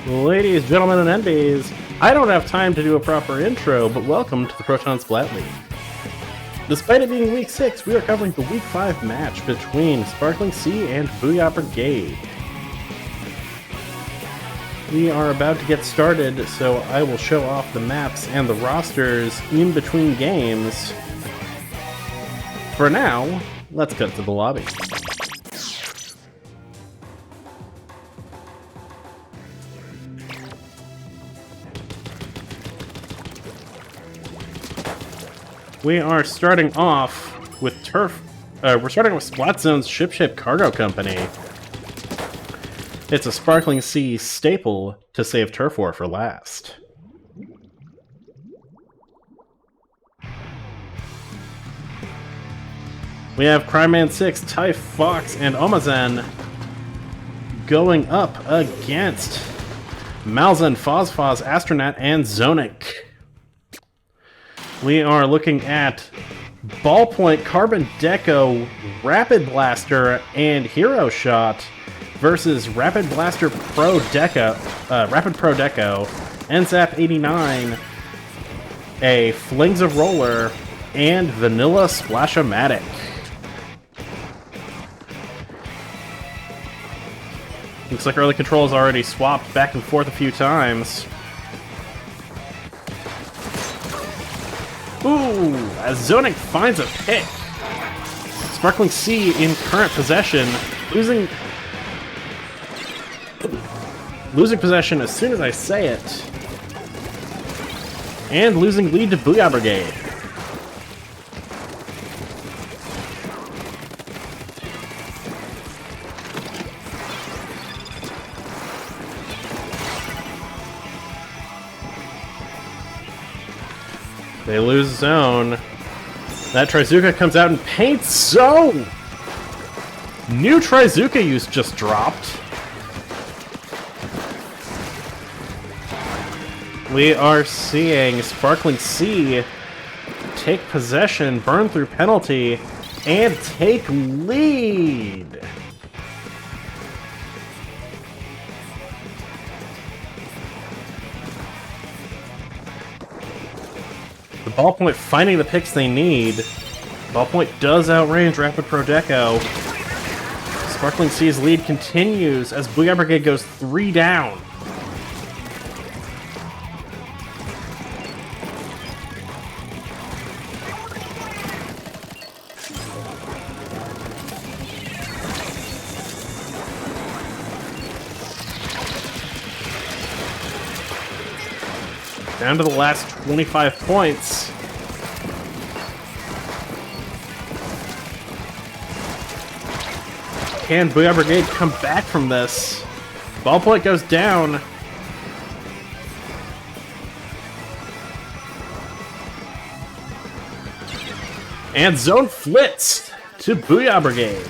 Ladies, gentlemen, and NBs, I don't have time to do a proper intro, but welcome to the Proton Splat League. Despite it being Week 6, we are covering the Week 5 match between Sparkling Sea and Booyah Brigade. We are about to get started, so I will show off the maps and the rosters in between games. For now, let's cut to the lobby. We are starting off with we're starting with Splat Zone's Ship Cargo Company. It's a Sparkling Sea staple to save turf war for last. We have Cryman 6, Ty Fox, and Omazen going up against Malzen, Fozfoz, Astronaut, and Zonic. We are looking at Ballpoint, Carbon Deco, Rapid Blaster, and Hero Shot versus Rapid Blaster Pro Deco, Rapid Pro Deco, NZAP 89, a Flings of Roller, and Vanilla Splash-O-Matic. Looks like early control has already swapped back and forth a few times. Ooh, as Zonic finds a pick. Sparkling Sea in current possession, losing possession as soon as I say it, and losing lead to Booyah Brigade. They lose zone. That Trizuka comes out and paints zone! New Trizuka use just dropped. We are seeing Sparkling Sea take possession, burn through penalty, and take lead. The Ballpoint finding the picks they need. Ballpoint does outrange Rapid Pro Deco. Sparkling Sea's lead continues as Booyah Brigade goes 3 down. Down to the last 25 points. Can Booyah Brigade come back from this? Ballpoint goes down. And zone flits to Booyah Brigade.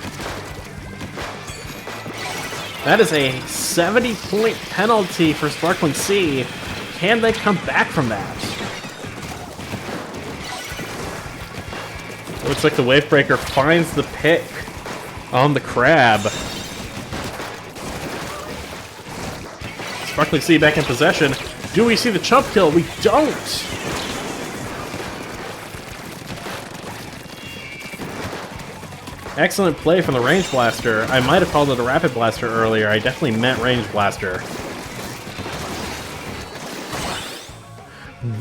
That is a 70-point penalty for Sparkling Sea. Can they come back from that? Looks like the Wavebreaker finds the pick on the crab. Sparkling Sea back in possession. Do we see the chump kill? We don't! Excellent play from the Range Blaster. I might have called it a Rapid Blaster earlier. I definitely meant Range Blaster.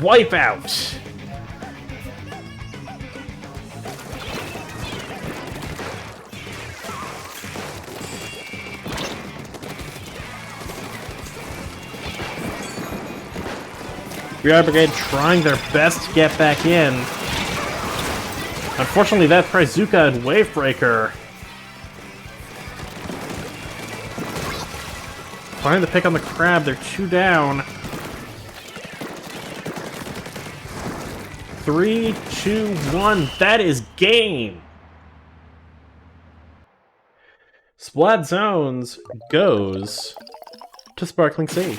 Wipeout! Booyah Brigade trying their best to get back in. Unfortunately, that Trizuka and Wavebreaker find the pick on the crab. They're 2 down. 3, 2, 1. That is game. Splat Zones goes to Sparkling Sea.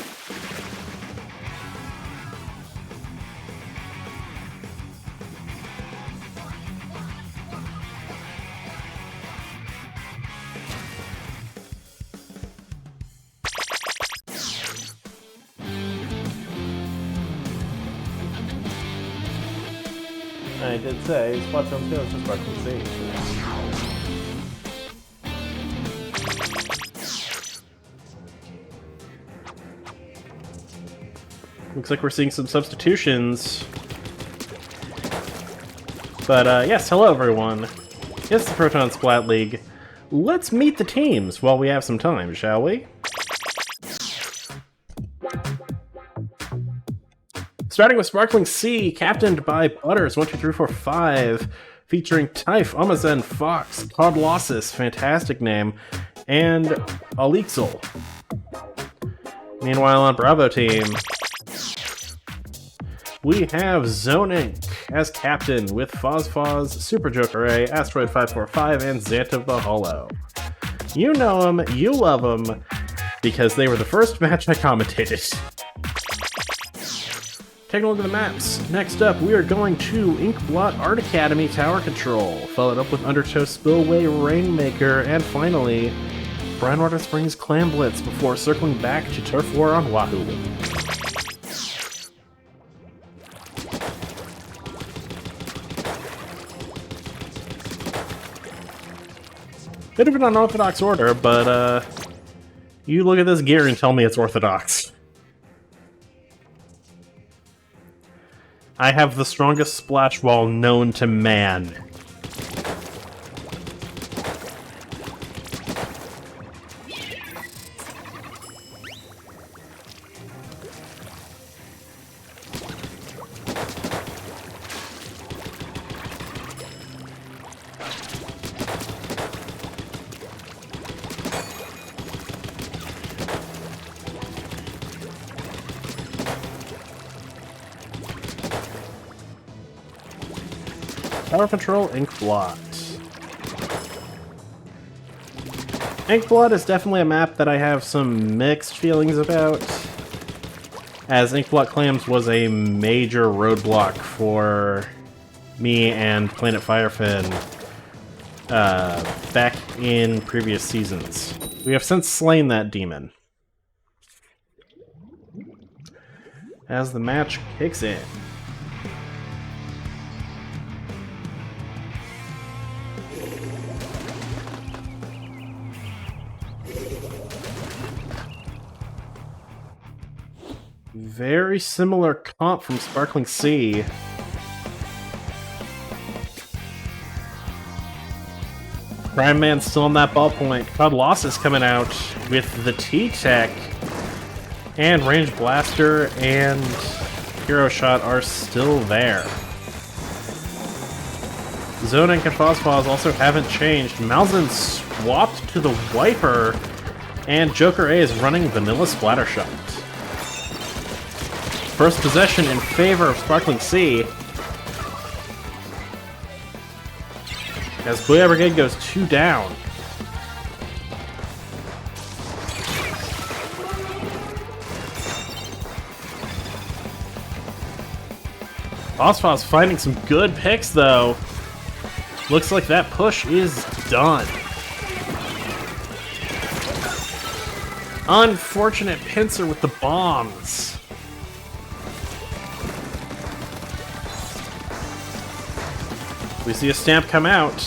I did say Splatoon 2 is Sparkling Sea. Looks like we're seeing some substitutions. But yes, hello everyone. It's the Proton Splat League. Let's meet the teams while we have some time, shall we? Starting with Sparkling Sea, captained by Butters 1, 2, 3, 4, 5, featuring Typh, Amazen, Fox, Codlossus, fantastic name, and Alixel. Meanwhile, on Bravo Team, we have Zone Inc. as captain with Fozfoz, Super Joker A, Asteroid 545, and Xantiv the Hollow. You know them, you love them, because they were the first match I commentated. Taking a look at the maps. Next up, we are going to Inkblot Art Academy Tower Control, followed up with Undertow Spillway Rainmaker, and finally, Brandwater Springs Clam Blitz before circling back to Turf War on Wahoo. Bit of an unorthodox order, but you look at this gear and tell me it's orthodox. I have the strongest splash wall known to man. Tower Control, Inkblot. Inkblot is definitely a map that I have some mixed feelings about, as Inkblot Clams was a major roadblock for me and Planet Firefin back in previous seasons. We have since slain that demon. As the match kicks in. Very similar comp from Sparkling Sea. Prime Man's still on that ballpoint. Codlossus coming out with the T-Tech. And Range Blaster and Hero Shot are still there. Zone Inc. and Fozfoz also haven't changed. Malzahn swapped to the Wiper. And Joker A is running Vanilla Splattershot. First possession in favor of Sparkling Sea. As Booyah Brigade goes 2 down. Fozfoz finding some good picks though. Looks like that push is done. Unfortunate pincer with the bombs. We see a stamp come out.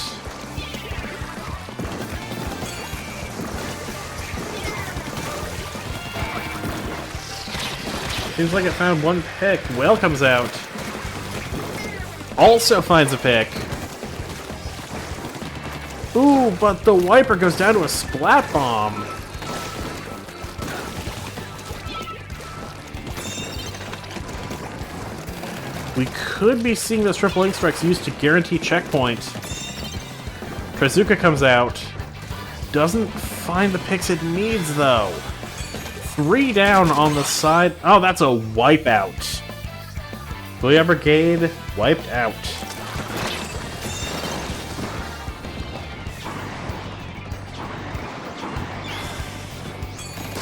Seems like it found one pick. Whale comes out. Also finds a pick. Ooh, but the Wiper goes down to a Splat Bomb. We could be seeing those triple ink strikes used to guarantee checkpoint. Trazuka comes out. Doesn't find the picks it needs, though. 3 down on the side. Oh, that's a wipeout. Booyah Brigade wiped out.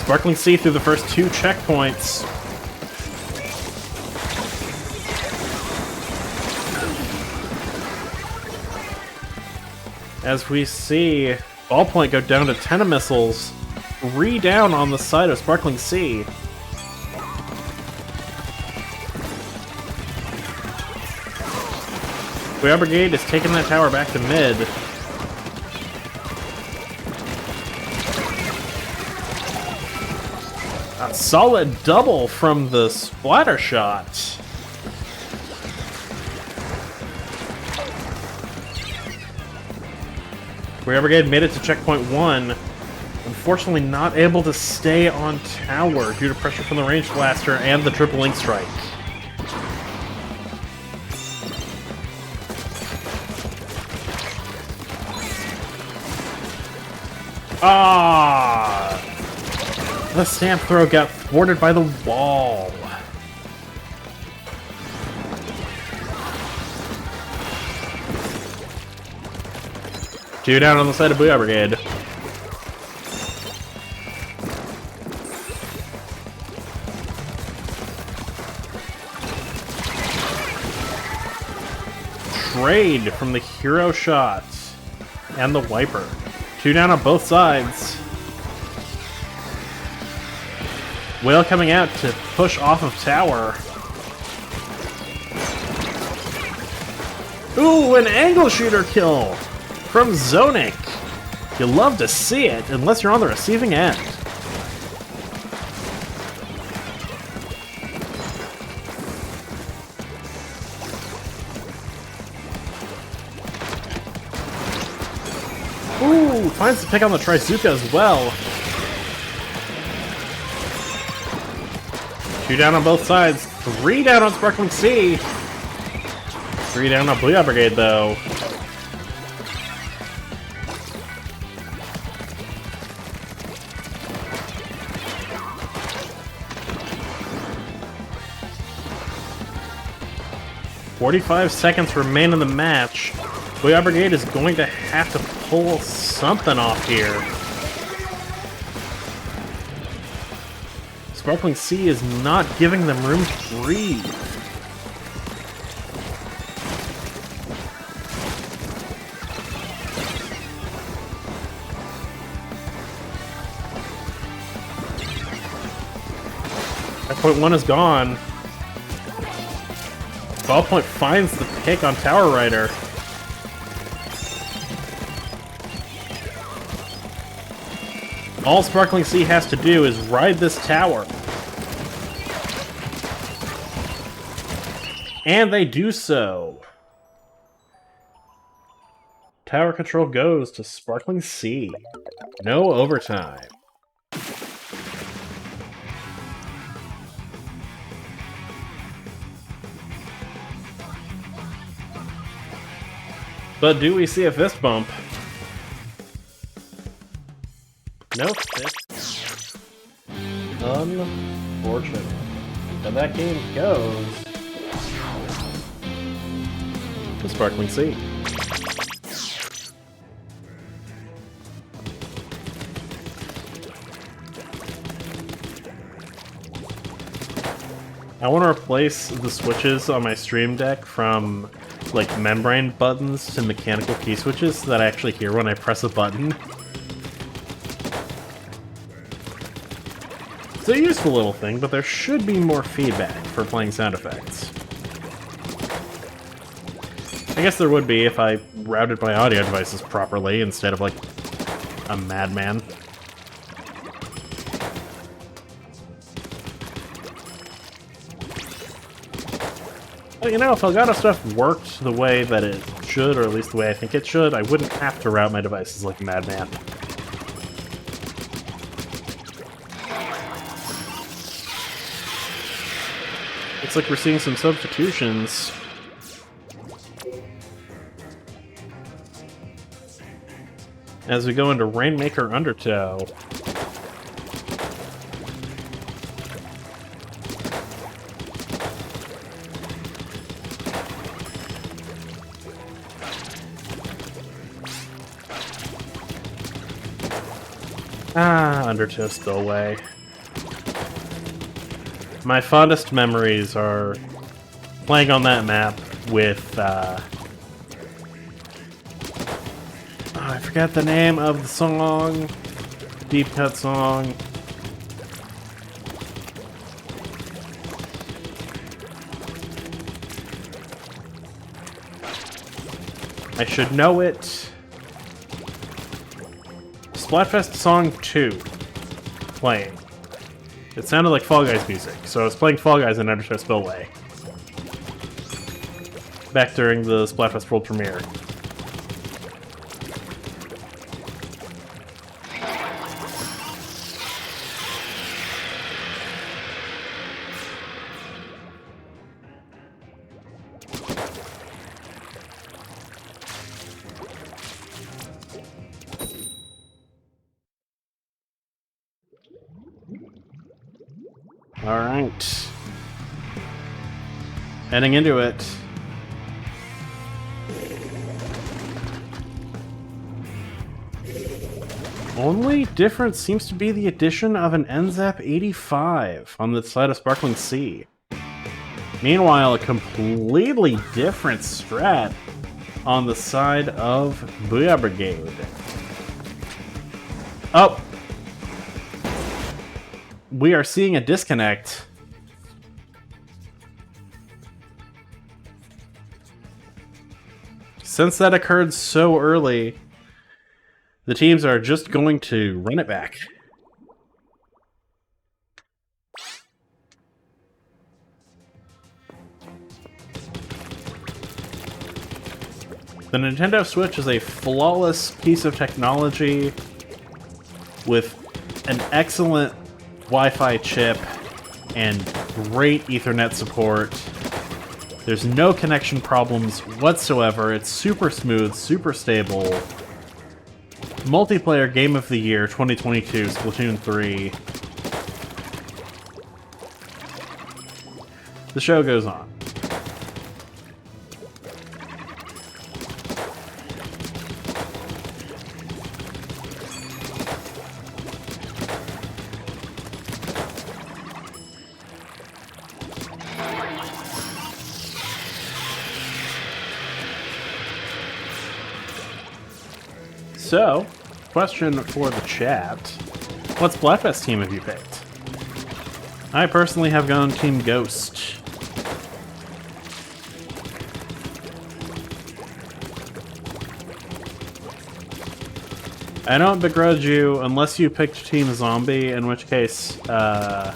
Sparkling Sea through the first 2 checkpoints. As we see Ballpoint go down to 10 missiles, 3 down on the side of Sparkling Sea. Booyah Brigade is taking that tower back to mid. A solid double from the splatter shot. Booyah Brigade made it to checkpoint 1. Unfortunately not able to stay on tower due to pressure from the range blaster and the triple link strike. Ah! The stamp throw got thwarted by the wall. Two down on the side of Booyah Brigade. Trade from the hero shot and the wiper. Two down on both sides. Whale coming out to push off of tower. Ooh, an angle shooter kill from Zonic. You love to see it, unless you're on the receiving end. Ooh, finds the pick on the Trizuka as well. Two down on both sides. Three down on Sparkling Sea. Three down on Booyah Brigade, though. "45 seconds remain in the match. Booyah Brigade is going to have to pull something off here. Sparkling Sea is not giving them room to breathe. Point 1 is gone. Ballpoint finds the pick on Tower Rider. All Sparkling Sea has to do is ride this tower. And they do so. Tower control goes to Sparkling Sea. No overtime. But do we see a fist bump? No fist. Unfortunately. And that game goes to Sparkling Sea. I want to replace the switches on my Stream Deck from like membrane buttons to mechanical key switches so that I actually hear when I press a button. It's a useful little thing, but there should be more feedback for playing sound effects. I guess there would be if I routed my audio devices properly instead of like a madman. But you know, if Elgato stuff worked the way that it should, or at least the way I think it should, I wouldn't have to route my devices like a madman. Looks like we're seeing some substitutions. As we go into Rainmaker Undertow. Undertow Spillway. My fondest memories are playing on that map with, I forgot the name of the song. Deep cut song. I should know it. Splatfest Song 2 playing. It sounded like Fall Guys music, so I was playing Fall Guys in Undertow Spillway. Back during the Splatfest World Premiere. Alright. Heading into it. Only difference seems to be the addition of an NZAP 85 on the side of Sparkling Sea. Meanwhile, a completely different strat on the side of Booyah Brigade. Oh! We are seeing a disconnect. Since that occurred so early, the teams are just going to run it back. The Nintendo Switch is a flawless piece of technology with an excellent Wi-Fi chip and great Ethernet support. There's no connection problems whatsoever. It's super smooth, super stable. Multiplayer Game of the Year 2022, Splatoon 3. The show goes on. So, question for the chat. What Splatfest team have you picked? I personally have gone Team Ghost. I don't begrudge you unless you picked Team Zombie, in which case, nice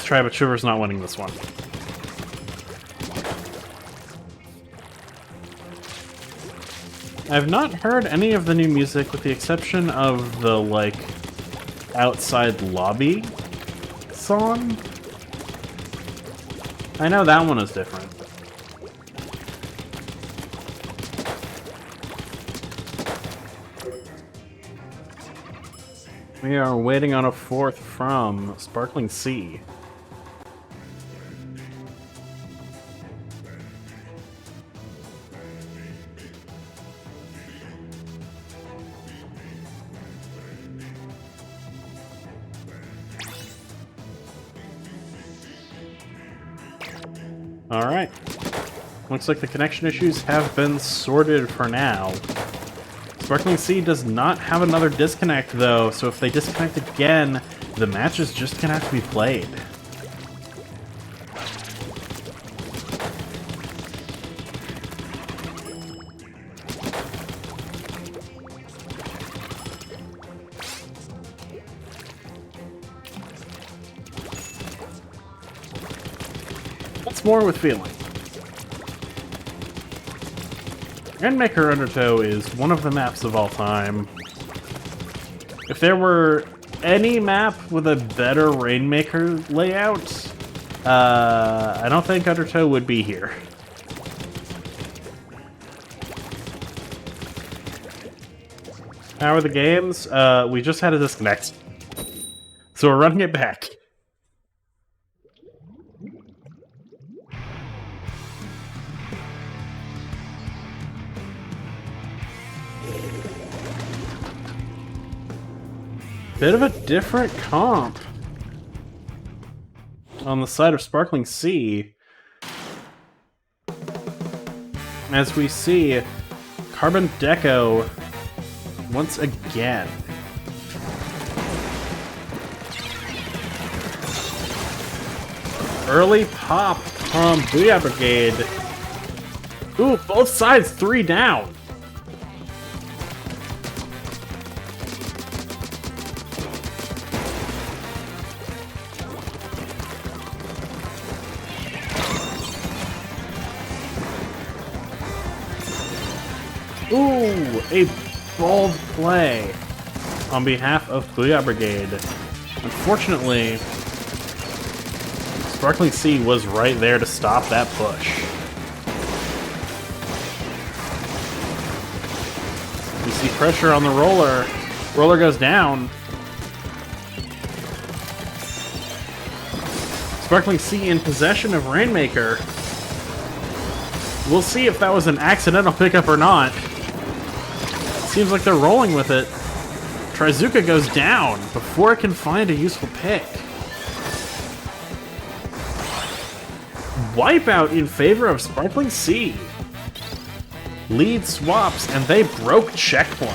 try, but Shiver's not winning this one. I've not heard any of the new music with the exception of the, like, outside lobby song. I know that one is different. We are waiting on a fourth from Sparkling Sea. Alright. Looks like the connection issues have been sorted for now. Sparkling Sea does not have another disconnect, though, so if they disconnect again, the match is just gonna have to be played. What's more with feeling? Rainmaker Undertow is one of the maps of all time. If there were any map with a better Rainmaker layout, I don't think Undertow would be here. How are the games? We just had a disconnect. So we're running it back. Bit of a different comp on the side of Sparkling Sea. As we see Carbon Deco once again. Early pop from Booyah Brigade. Ooh, both sides 3 down. Ooh, a bold play on behalf of Booyah Brigade. Unfortunately, Sparkling Sea was right there to stop that push. We see pressure on the roller. Roller goes down. Sparkling Sea in possession of Rainmaker. We'll see if that was an accidental pickup or not. Seems like they're rolling with it. Trizuka goes down before it can find a useful pick. Wipeout in favor of Sparkling Sea. Lead swaps, and they broke checkpoint.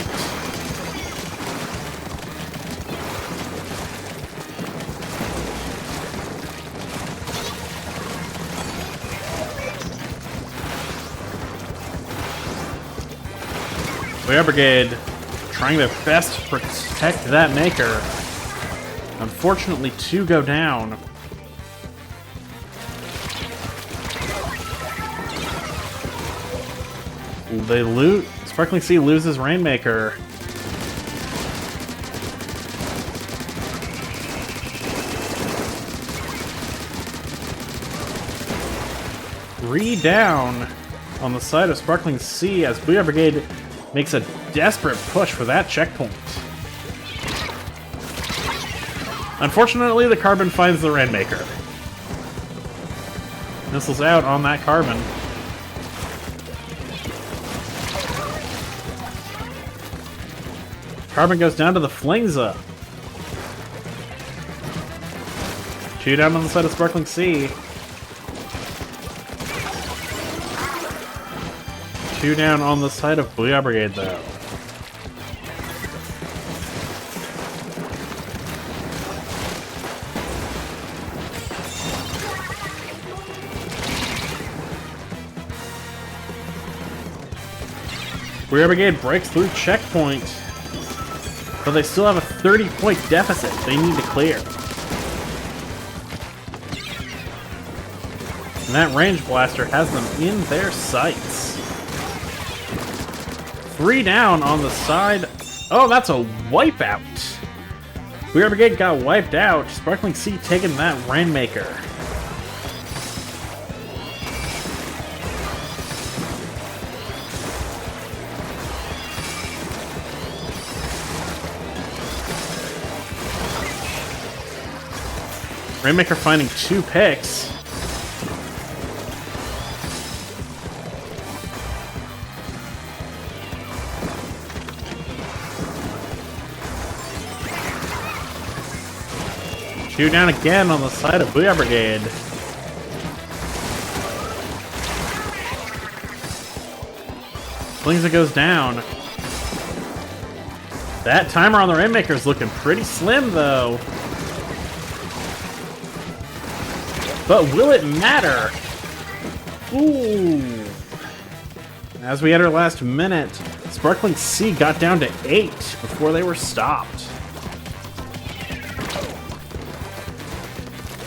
Booyah Brigade trying their best to protect that Maker. Unfortunately, 2 go down. They loot. Sparkling Sea loses Rainmaker. Three down on the side of Sparkling Sea as Booyah Brigade makes a desperate push for that checkpoint. Unfortunately, the Carbon finds the Rainmaker. Missiles out on that Carbon. Carbon goes down to the Flingza. 2 down on the side of Sparkling Sea. 2 down on the side of Booyah Brigade, though. Booyah Brigade breaks through checkpoint, but they still have a 30-point deficit they need to clear. And that range blaster has them in their sights. 3 down on the side. Oh, that's a wipeout. Booyah Brigade got wiped out. Sparkling Sea taking that Rainmaker. Rainmaker finding 2 picks. Two down again on the side of Booyah Brigade. Flingza goes down. That timer on the Rainmaker is looking pretty slim, though. But will it matter? Ooh. As we enter last minute, Sparkling Sea got down to 8 before they were stopped.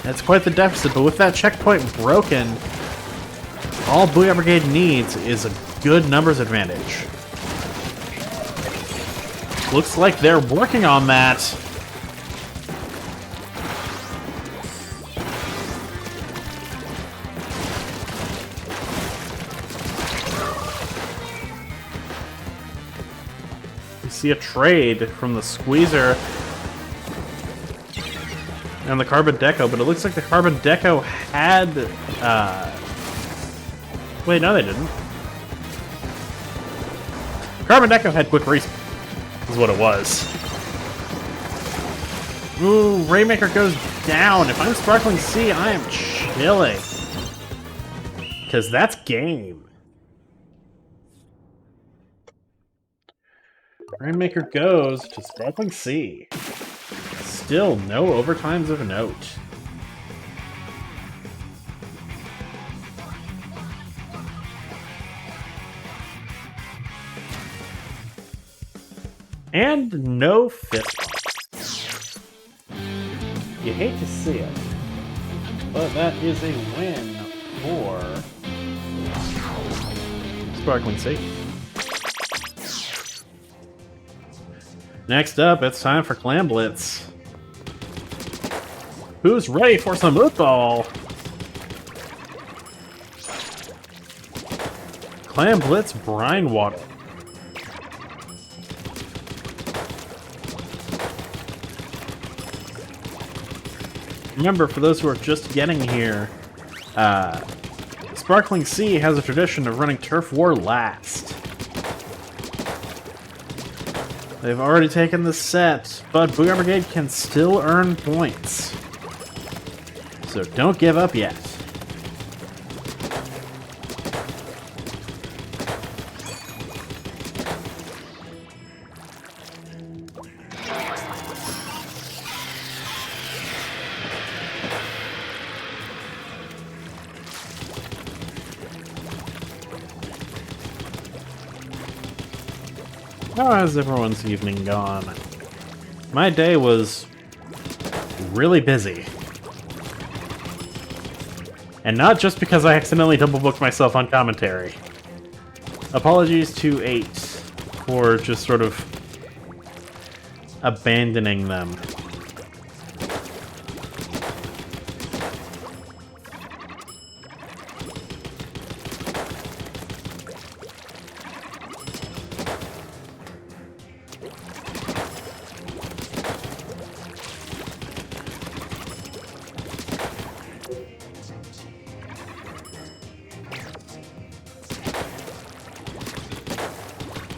That's quite the deficit, but with that checkpoint broken, all Booyah Brigade needs is a good numbers advantage. Looks like they're working on that. We see a trade from the Squeezer and the Carbon Deco, but it looks like the Carbon Deco had... Wait, no they didn't. Carbon Deco had quick respawn, is what it was. Ooh, Rainmaker goes down. If I'm Sparkling Sea, I am chilling. Because that's game. Rainmaker goes to Sparkling Sea. Still no overtimes of note. And no fist bump. You hate to see it, but that is a win for Sparkling Sea. Next up, it's time for Clam Blitz. Who's ready for some football? Clam Blitz Brine Water. Remember, for those who are just getting here, Sparkling Sea has a tradition of running Turf War last. They've already taken the set, but Booyah Brigade can still earn points. So don't give up yet. How has everyone's evening gone? My day was really busy. And not just because I accidentally double-booked myself on commentary. Apologies to 8 for just sort of abandoning them.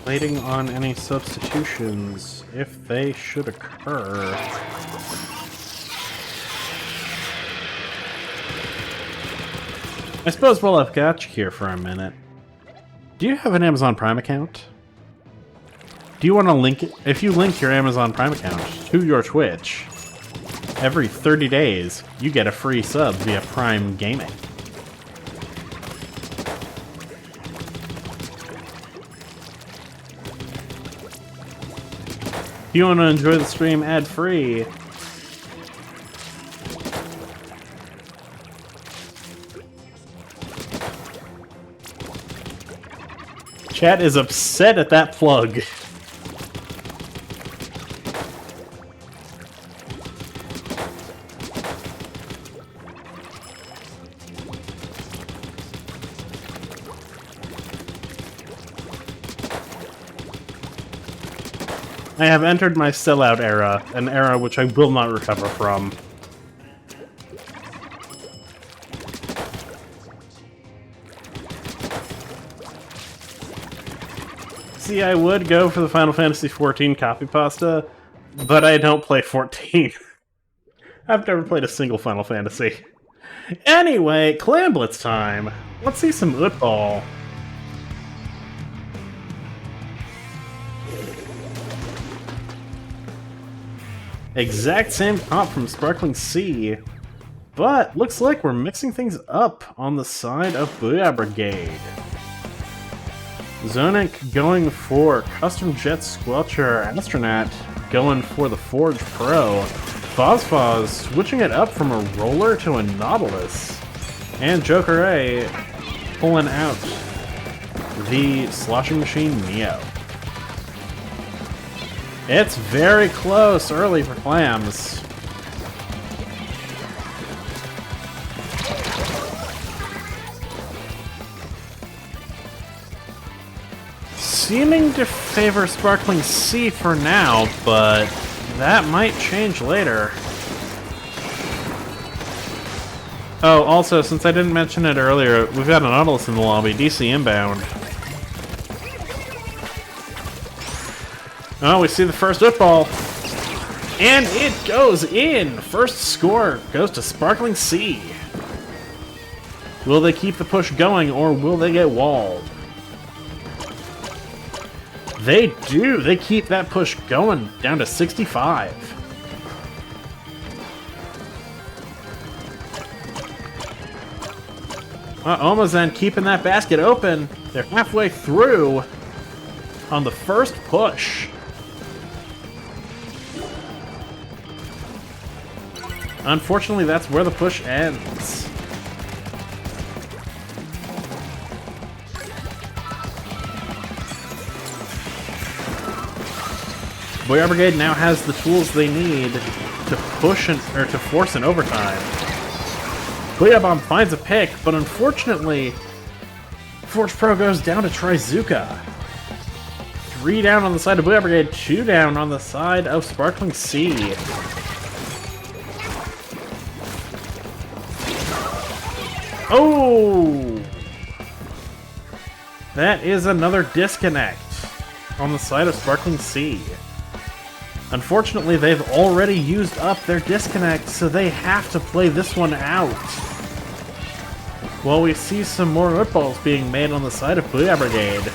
Waiting on any substitutions, if they should occur. I suppose while I've got you here for a minute, do you have an Amazon Prime account? Do you want to link it? If you link your Amazon Prime account to your Twitch, every 30 days, you get a free sub via Prime Gaming. If you want to enjoy the stream ad-free, chat is upset at that plug. I have entered my sellout era, an era which I will not recover from. See, I would go for the Final Fantasy XIV copy pasta, but I don't play 14. I've never played a single Final Fantasy. Anyway, Clam Blitz time. Let's see some football. Exact same comp from Sparkling Sea, but looks like we're mixing things up on the side of Booyah Brigade. Zonic going for Custom Jet Squelcher, Astronaut going for the Forge Pro, Fozfaz switching it up from a Roller to a Nautilus, and Joker A pulling out the Sloshing Machine Neo. It's very close early for Clams. Seeming to favor Sparkling Sea for now, but that might change later. Oh, also, since I didn't mention it earlier, we've got an Nautilus in the lobby, DC inbound. Oh, we see the first football. And it goes in! First score goes to Sparkling Sea. Will they keep the push going, or will they get walled? They do! They keep that push going down to 65. Omazen keeping that basket open. They're halfway through on the first push. Unfortunately, that's where the push ends. Booyah Brigade now has the tools they need to push or to force an overtime. Booyah Bomb finds a pick, but unfortunately, Forge Pro goes down to Trizuka. 3 down on the side of Booyah Brigade, 2 down on the side of Sparkling Sea. Oh! That is another disconnect on the side of Sparkling Sea. Unfortunately, they've already used up their disconnect, so they have to play this one out. While we see some more footballs being made on the side of Booyah Brigade.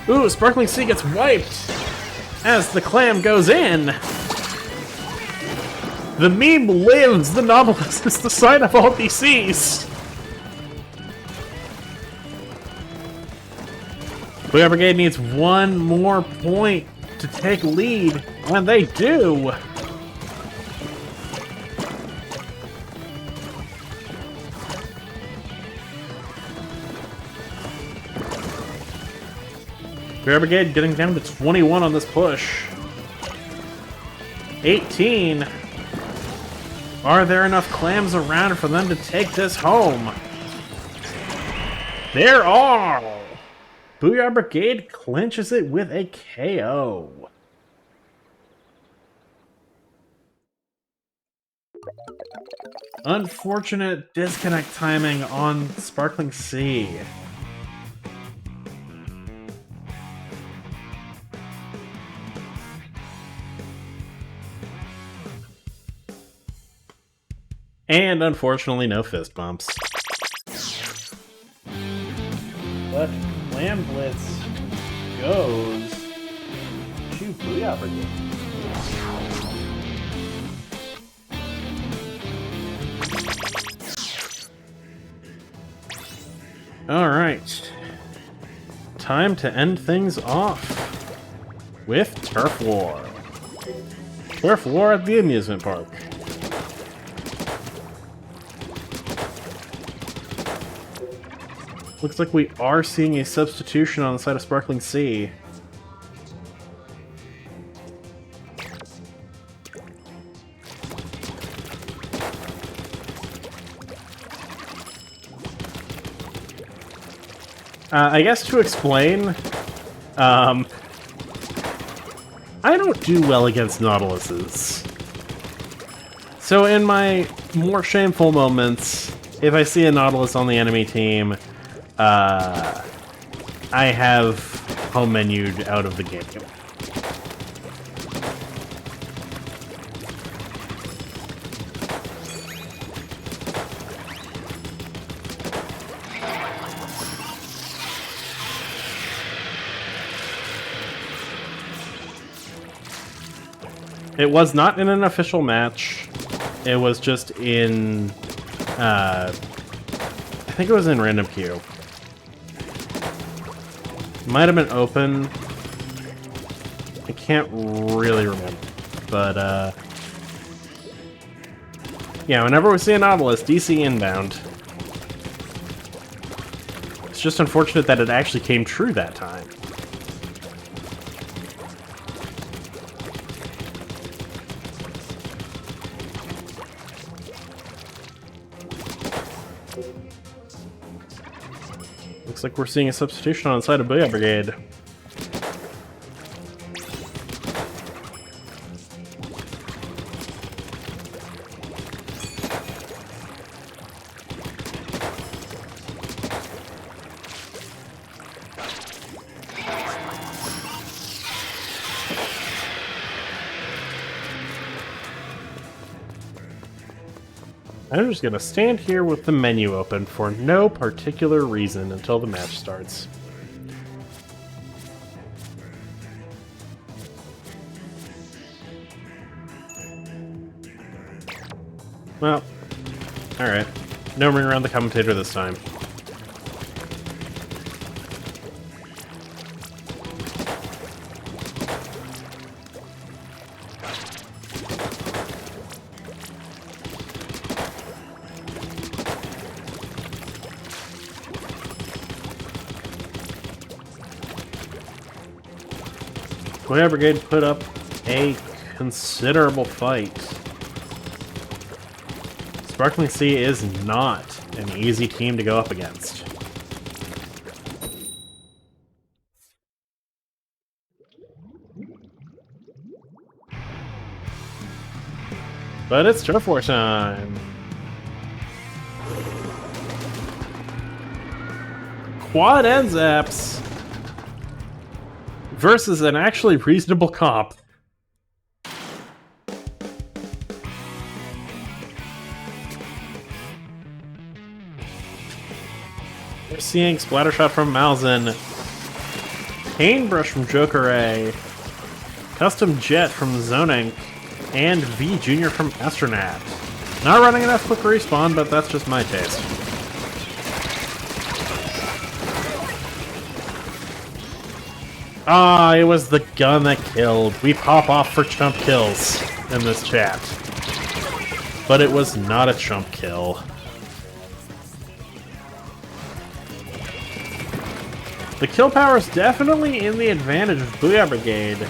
Ooh, Sparkling Sea gets wiped as the clam goes in. The meme lives! The Nautilus is the sign of all DCs! Booyah Brigade needs one more point to take lead, and they do! Booyah Brigade getting down to 21 on this push. 18. Are there enough clams around for them to take this home? There are! Booyah Brigade clinches it with a KO. Unfortunate disconnect timing on Sparkling Sea. And unfortunately, no fist bumps. But Clam Blitz goes to Booyah Brigade. Alright. Time to end things off with Turf War. Turf War at the amusement park. Looks like we are seeing a substitution on the side of Sparkling Sea. I guess to explain, I don't do well against Nautiluses. So in my more shameful moments, if I see a Nautilus on the enemy team, I have home menued out of the game. It was not in an official match. It was just in, I think it was in random queue. Might have been open. I can't really remember. But, yeah, whenever we see a Nautilus, DC inbound. It's just unfortunate that it actually came true that time. Looks like we're seeing a substitution on the side of Booyah Brigade. I'm just gonna stand here with the menu open for no particular reason until the match starts. Well, alright. No ring around the commentator this time. Booyah Brigade put up a considerable fight. Sparkling Sea is not an easy team to go up against. But it's Turf War time! Quad end zaps versus an actually reasonable comp. We're seeing Splattershot from Malzahn, Paintbrush from Joker A, Custom Jet from Zonink, and V Jr. from Astronaut. Not running enough quick respawn, but that's just my taste. Ah, it was the gun that killed. We pop off for chump kills in this chat. But it was not a chump kill. The kill power is definitely in the advantage of Booyah Brigade,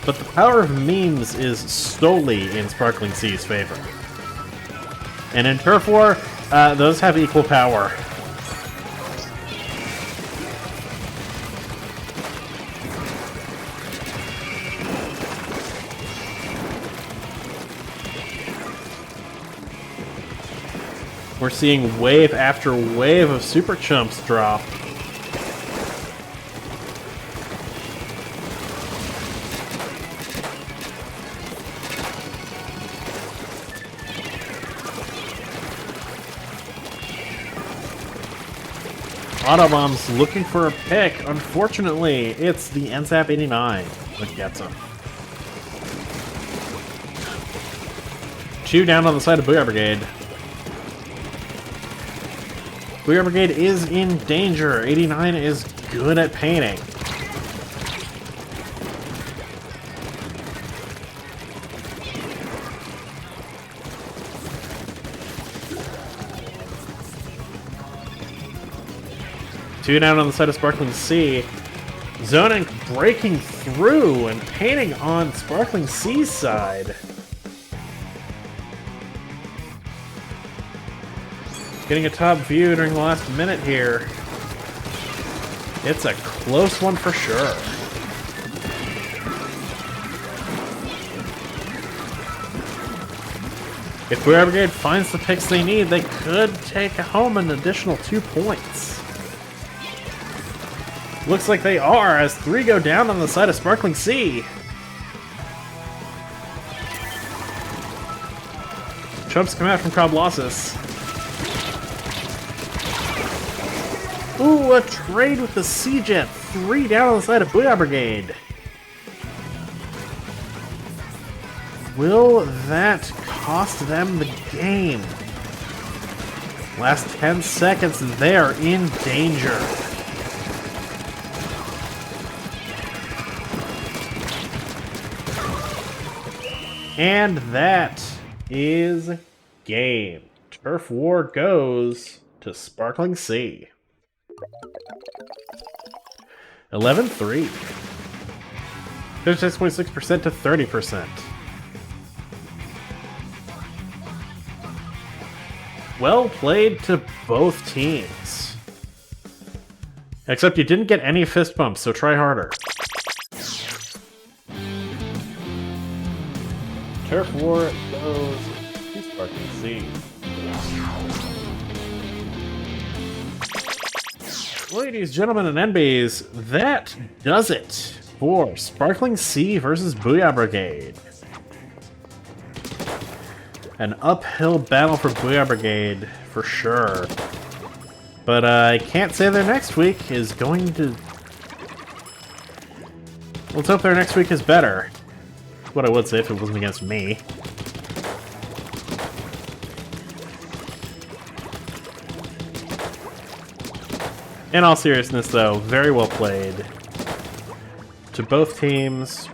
but the power of memes is solely in Sparkling Sea's favor. And in Turf War, those have equal power. We're seeing wave after wave of super chumps drop. Autobomb's looking for a pick. Unfortunately, it's the NZAP 89 that gets him. 2 down on the side of Booyah Brigade. Booyah Brigade is in danger. 89 is good at painting. Two down on the side of Sparkling Sea. Zonink breaking through and painting on Sparkling Sea's side. Getting a top view during the last minute here. It's a close one for sure. If Booyah Brigade finds the picks they need, they could take home an additional 2 points. Looks like they are, as 3 go down on the side of Sparkling Sea. Chumps come out from Coblossus. Ooh, a trade with the Sea-Jet. 3 down on the side of Booyah Brigade. Will that cost them the game? Last 10 seconds, they're in danger. And that is game. Turf War goes to Sparkling Sea. 11-3. 56.6% to 30%. Well played to both teams. Except you didn't get any fist bumps, so try harder. Turf War goes to Sparkling Sea. Ladies, gentlemen, and NBs, that does it for Sparkling Sea versus Booyah Brigade. An uphill battle for Booyah Brigade, for sure. But I can't say their next week is going to... Let's hope their next week is better. What I would say if it wasn't against me. In all seriousness, though, very well played to both teams.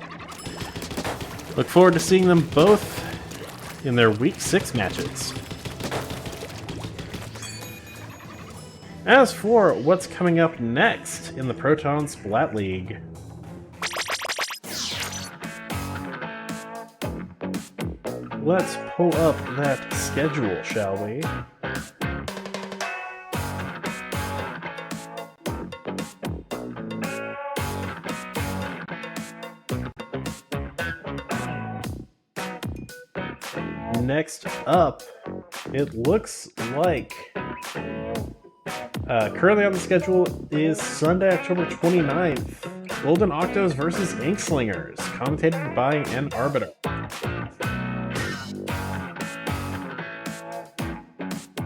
Look forward to seeing them both in their Week 6 matches. As for what's coming up next in the Proton Splat League, let's pull up that schedule, shall we? Next up, it looks like currently on the schedule is Sunday, October 29th, Golden Octos versus Inkslingers, commentated by an Arbiter.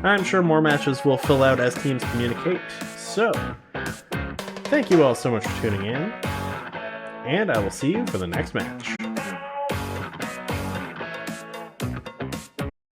I'm sure more matches will fill out as teams communicate, so thank you all so much for tuning in, and I will see you for the next match.